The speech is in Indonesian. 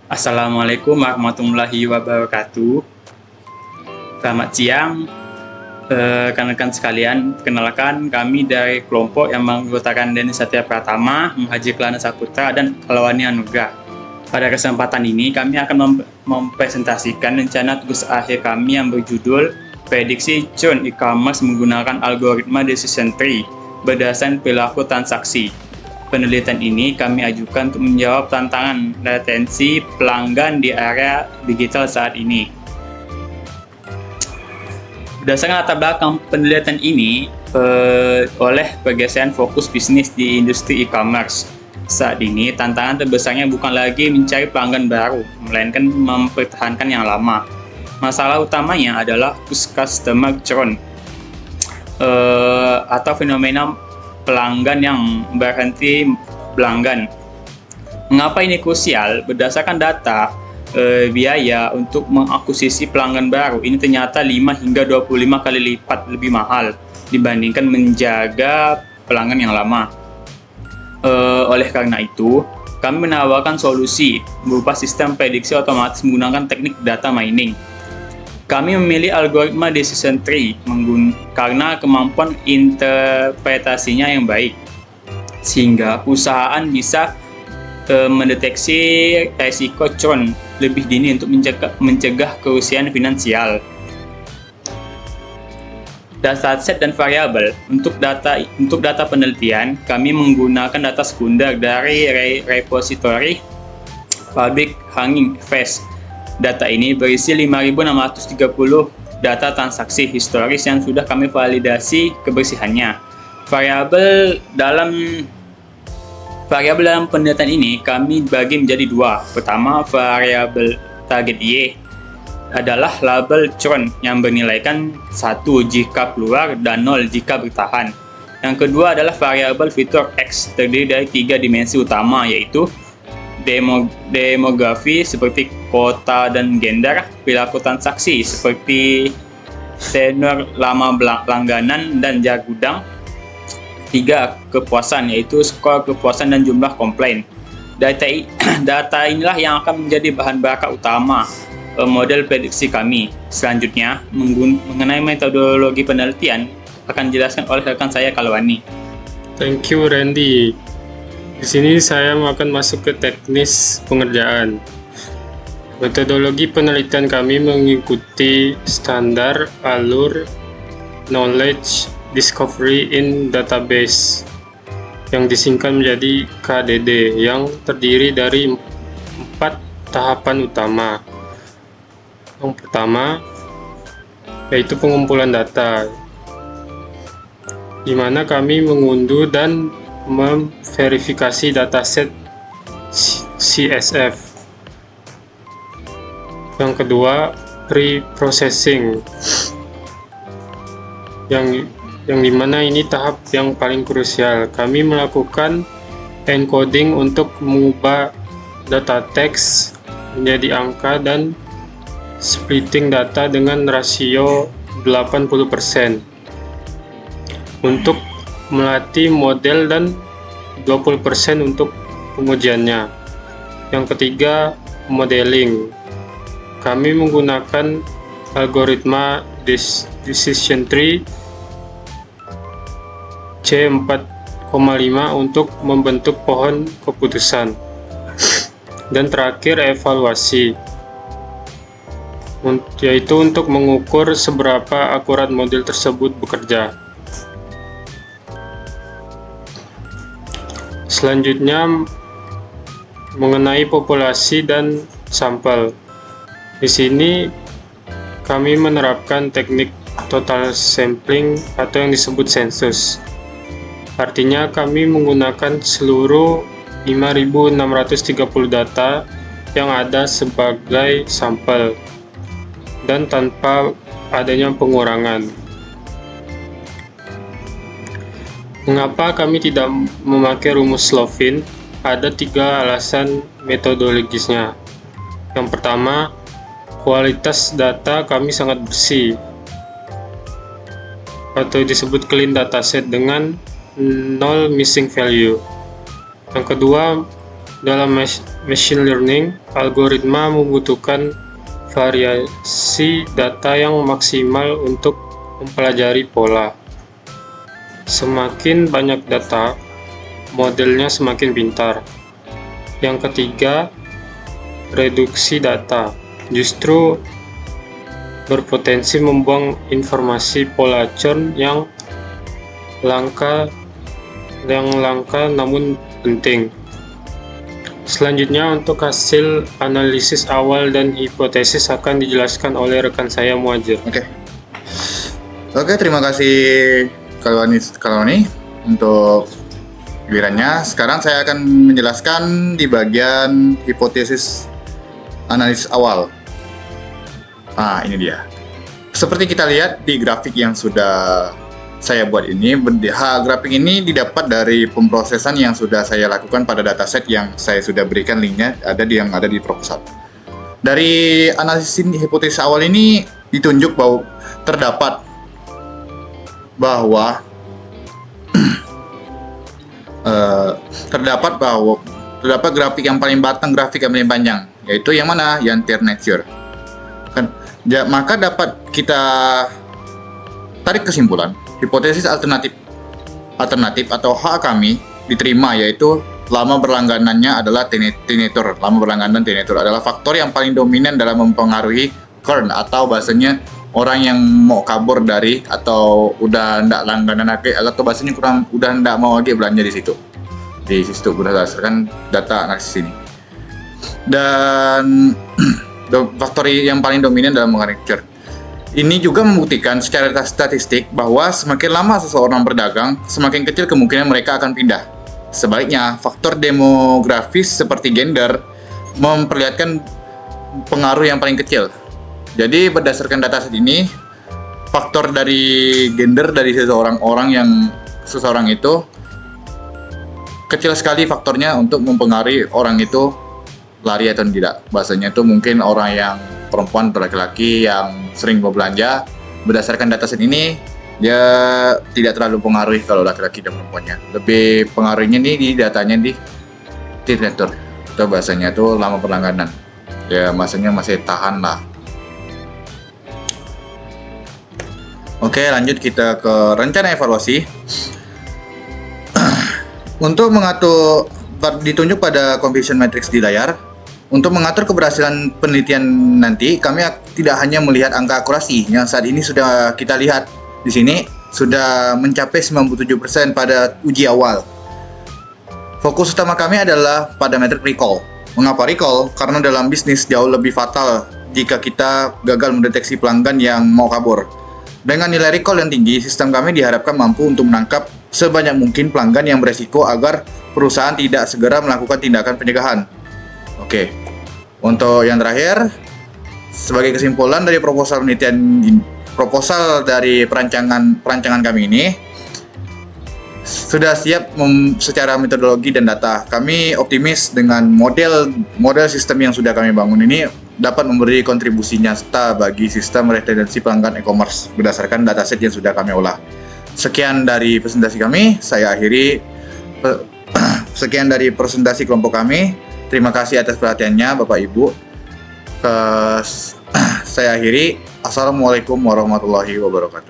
Assalamualaikum warahmatullahi wabarakatuh. Selamat siang, rekan-rekan sekalian. Perkenalkan, kami dari kelompok yang mengutarakan Denny Satya Pratama, Muhajir Kelana Saputra, dan Kalawani Anugrah. Pada kesempatan ini, kami akan mempresentasikan rencana tugas akhir kami yang berjudul Prediksi Churn E-commerce menggunakan algoritma decision tree berdasarkan perilaku transaksi. Penelitian ini kami ajukan untuk menjawab tantangan retensi pelanggan di area digital saat ini. Berdasarkan latar belakang penelitian ini oleh pergeseran fokus bisnis di industri e-commerce. Saat ini, tantangan terbesarnya bukan lagi mencari pelanggan baru, melainkan mempertahankan yang lama. Masalah utamanya adalah customer churn atau fenomena pelanggan yang berhenti berlanggan. Mengapa ini krusial? Berdasarkan data, biaya untuk mengakuisisi pelanggan baru ini ternyata 5 hingga 25 kali lipat lebih mahal dibandingkan menjaga pelanggan yang lama. Oleh karena itu, kami menawarkan solusi berupa sistem prediksi otomatis menggunakan teknik data mining. Kami memilih algoritma decision tree karena kemampuan interpretasinya yang baik, sehingga perusahaan bisa mendeteksi risiko churn lebih dini untuk mencegah kerugian finansial. Dataset dan variabel. Untuk data penelitian, kami menggunakan data sekunder dari repository Public Hugging Face. Data ini berisi 5.630 data transaksi historis yang sudah kami validasi kebersihannya. Variabel dalam penelitian ini kami bagi menjadi dua. Pertama, variabel target Y adalah label churn yang bernilaikan 1 jika keluar dan 0 jika bertahan. Yang kedua adalah variabel fitur X, terdiri dari 3 dimensi utama, yaitu demografi seperti kota dan gender, perilaku transaksi seperti tenor lama langganan dan jarak gudang. 3. Kepuasan, yaitu skor kepuasan dan jumlah komplain. Data inilah yang akan menjadi bahan bakar utama model prediksi kami. Selanjutnya, mengenai metodologi penelitian akan dijelaskan oleh rekan saya Kalawani. Thank you, Randy. Di sini saya akan masuk ke teknis pengerjaan. Metodologi penelitian kami mengikuti standar alur knowledge discovery in database yang disingkat menjadi KDD, yang terdiri dari 4 tahapan utama. Yang pertama yaitu pengumpulan data, di mana kami mengunduh dan memverifikasi dataset CSV. Yang kedua, pre-processing, yang dimana ini tahap yang paling krusial. Kami melakukan encoding untuk mengubah data teks menjadi angka dan splitting data dengan rasio 80% untuk melatih model dan 20% untuk pengujiannya. Yang ketiga, modeling. Kami menggunakan algoritma decision tree C4,5 untuk membentuk pohon keputusan. Dan terakhir, evaluasi, yaitu untuk mengukur seberapa akurat model tersebut bekerja. Selanjutnya, mengenai populasi dan sampel. Di sini kami menerapkan teknik total sampling atau yang disebut sensus. Artinya kami menggunakan seluruh 5.630 data yang ada sebagai sampel dan tanpa adanya pengurangan. Mengapa kami tidak memakai rumus Slovin? Ada 3 alasan metodologisnya. Yang pertama, kualitas data kami sangat bersih atau disebut clean dataset dengan 0 missing value. Yang kedua, Dalam machine learning, algoritma membutuhkan variasi data yang maksimal untuk mempelajari pola. Semakin banyak data, modelnya semakin pintar. Yang ketiga, reduksi data justru berpotensi membuang informasi pola churn yang langka namun penting. Selanjutnya, untuk hasil analisis awal dan hipotesis akan dijelaskan oleh rekan saya Muajir. Oke, terima kasih Kaloni untuk gilirannya. Sekarang saya akan menjelaskan di bagian hipotesis analisis awal. Nah, ini dia. Seperti kita lihat di grafik yang sudah saya buat ini, grafik ini didapat dari pemrosesan yang sudah saya lakukan pada dataset yang saya sudah berikan linknya, ada di proposal. Dari analisis hipotesis awal ini ditunjuk bahwa terdapat grafik yang paling batang, grafik yang paling panjang, yaitu yang mana? Yang tier nature. Maka dapat kita tarik kesimpulan, hipotesis alternatif atau H kami diterima, yaitu lama berlangganannya adalah tenator. Lama berlangganan tenator adalah faktor yang paling dominan dalam mempengaruhi churn, atau bahasanya orang yang mau kabur dari atau udah ndak langganan lagi, atau bahasanya udah ndak mau lagi belanja di situ berdasarkan data analisis ini. Dan faktor yang paling dominan dalam mengenai churn ini juga membuktikan secara statistik bahwa semakin lama seseorang berdagang, semakin kecil kemungkinan mereka akan pindah. Sebaliknya, faktor demografis seperti gender memperlihatkan pengaruh yang paling kecil. Jadi berdasarkan dataset ini, faktor dari gender dari seseorang itu kecil sekali faktornya untuk mempengaruhi orang itu lari atau tidak. Bahasanya itu mungkin orang yang perempuan atau laki-laki yang sering berbelanja, berdasarkan dataset ini dia tidak terlalu pengaruhi kalau laki-laki dan perempuannya. Lebih pengaruhnya nih di datanya di tenator, atau bahasanya itu lama berlangganan. Ya, masanya masih tahan lah. Oke, lanjut kita ke rencana evaluasi. Untuk mengatur, ditunjuk pada confusion matrix di layar. Untuk mengatur keberhasilan penelitian nanti, kami tidak hanya melihat angka akurasi yang saat ini sudah kita lihat di sini sudah mencapai 97% pada uji awal. Fokus utama kami adalah pada metrik recall. Mengapa recall? Karena dalam bisnis jauh lebih fatal jika kita gagal mendeteksi pelanggan yang mau kabur. Dengan nilai recall yang tinggi, sistem kami diharapkan mampu untuk menangkap sebanyak mungkin pelanggan yang beresiko agar perusahaan tidak segera melakukan tindakan pencegahan. Oke, untuk yang terakhir, sebagai kesimpulan dari proposal dari perancangan kami ini sudah siap secara metodologi dan data. Kami optimis dengan model sistem yang sudah kami bangun ini dapat memberi kontribusi nyata bagi sistem retensi pelanggan e-commerce berdasarkan dataset yang sudah kami olah. Sekian dari presentasi kami, saya akhiri. Sekian dari presentasi kelompok kami. Terima kasih atas perhatiannya Bapak Ibu. Saya akhiri. Assalamualaikum warahmatullahi wabarakatuh.